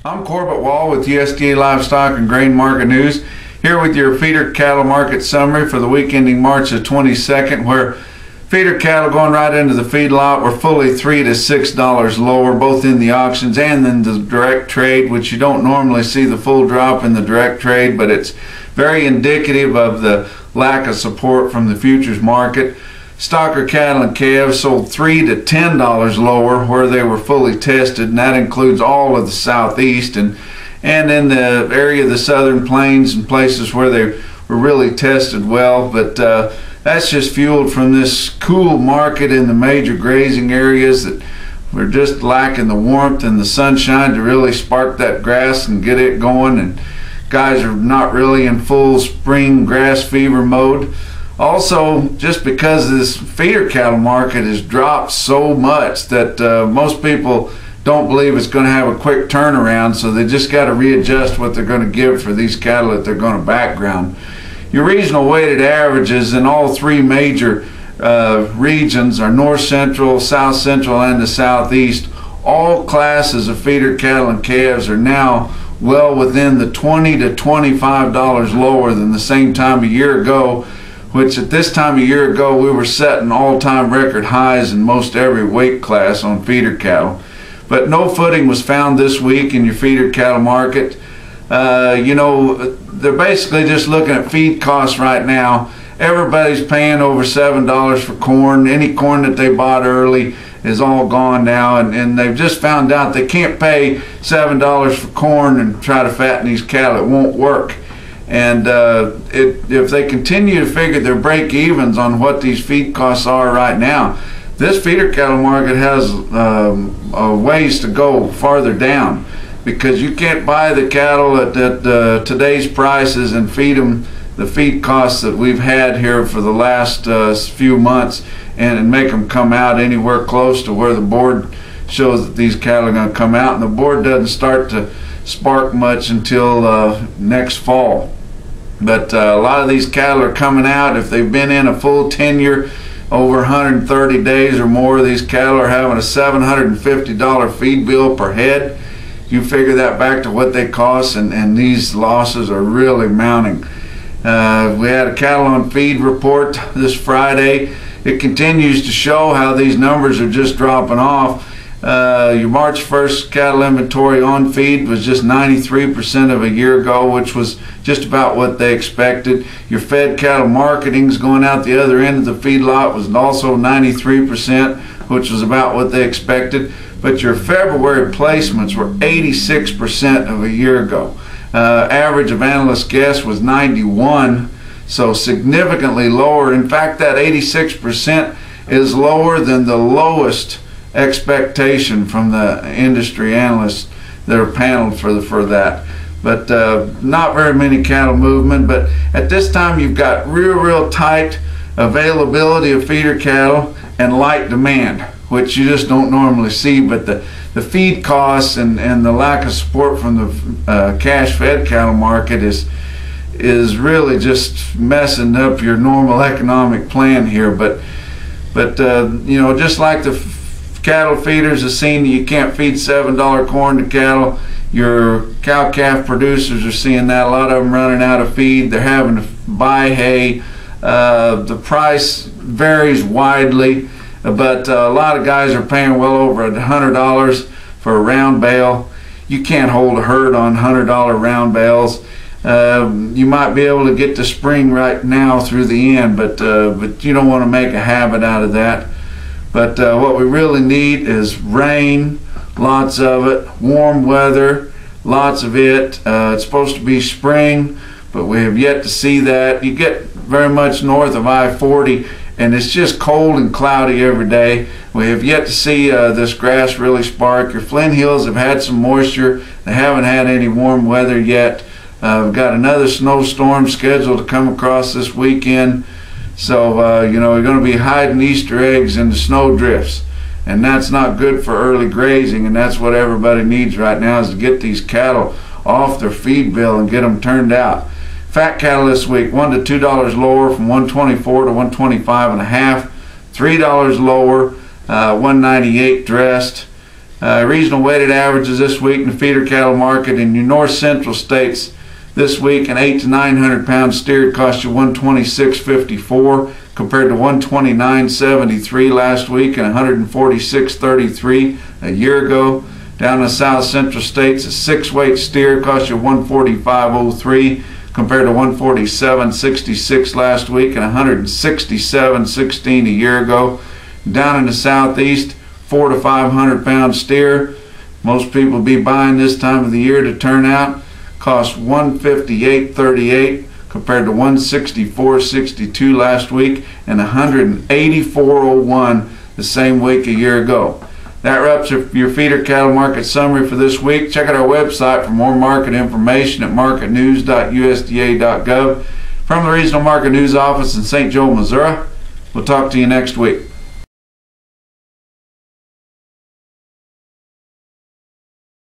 I'm Corbett Wall with USDA Livestock and Grain Market News, here with your feeder cattle market summary for the week ending March the 22nd, where feeder cattle going right into the feedlot were fully $3 to $6 lower, both in the auctions and in the direct trade, which you don't normally see the full drop in the direct trade, but it's very indicative of the lack of support from the futures market. Stocker cattle and calves sold $3 to $10 lower where they were fully tested, and that includes all of the southeast and in the area of the southern plains and places where they were really tested well. But that's just fueled from this cool market in the major grazing areas that we're just lacking the warmth and the sunshine to really spark that grass and get it going, and guys are not really in full spring grass fever mode. Also, just because this feeder cattle market has dropped so much that most people don't believe it's going to have a quick turnaround, so they just got to readjust what they're going to give for these cattle that they're going to background. Your regional weighted averages in all three major regions are north central, south central, and the southeast. All classes of feeder cattle and calves are now well within the $20 to $25 lower than the same time a year ago, which at this time a year ago we were setting all-time record highs in most every weight class on feeder cattle. But no footing was found this week in your feeder cattle market. They're basically just looking at feed costs right now. Everybody's paying over $7 for corn. Any corn that they bought early is all gone now, and they've just found out they can't pay $7 for corn and try to fatten these cattle. It won't work. And if they continue to figure their break-evens on what these feed costs are right now, this feeder cattle market has a ways to go farther down, because you can't buy the cattle at today's prices and feed them the feed costs that we've had here for the last few months and make them come out anywhere close to where the board shows that these cattle are going to come out. And the board doesn't start to spark much until next fall. But a lot of these cattle are coming out. If they've been in a full tenure over 130 days or more, these cattle are having a $750 feed bill per head. You figure that back to what they cost, and these losses are really mounting. We had a cattle on feed report this Friday. It continues to show how these numbers are just dropping off. Your March 1st cattle inventory on feed was just 93% of a year ago, which was just about what they expected. Your fed cattle marketings going out the other end of the feedlot was also 93%, which was about what they expected. But your February placements were 86% of a year ago. Average of analyst guess was 91, so significantly lower. In fact, that 86% is lower than the lowest expectation from the industry analysts that are paneled for that. But not very many cattle movement. But at this time you've got real tight availability of feeder cattle and light demand, which you just don't normally see. But the feed costs and the lack of support from the cash fed cattle market is really just messing up your normal economic plan here. But just like the cattle feeders have seen that you can't feed $7 corn to cattle, your cow-calf producers are seeing that. A lot of them running out of feed. They're having to buy hay. The price varies widely, but a lot of guys are paying well over $100 for a round bale. You can't hold a herd on $100 round bales. You might be able to get to spring right now through the end, but you don't want to make a habit out of that. But what we really need is rain, lots of it, warm weather, lots of it. It's supposed to be spring, but we have yet to see that. You get very much north of I-40, and it's just cold and cloudy every day. We have yet to see this grass really spark. Your Flint Hills have had some moisture. They haven't had any warm weather yet. We've got another snowstorm scheduled to come across this weekend. So, we're going to be hiding Easter eggs in the snow drifts, and that's not good for early grazing, and that's what everybody needs right now, is to get these cattle off their feed bill and get them turned out. Fat cattle this week, $1 to $2 lower from 124 to 125 and a half, $3 lower, 198 dressed. Regional weighted averages this week in the feeder cattle market in your north central states this week, an 800 to 900 pound steer cost you $126.54 compared to $129.73 last week and $146.33 a year ago. Down in the south central states, a 6-weight steer cost you $145.03 compared to $147.66 last week and $167.16 a year ago. Down in the southeast, 400 to 500 pound steer, most people be buying this time of the year to turn out, cost $158.38 compared to $164.62 last week and $184.01 the same week a year ago. That wraps up your feeder cattle market summary for this week. Check out our website for more market information at marketnews.usda.gov. From the Regional Market News Office in St. Joe, Missouri, we'll talk to you next week.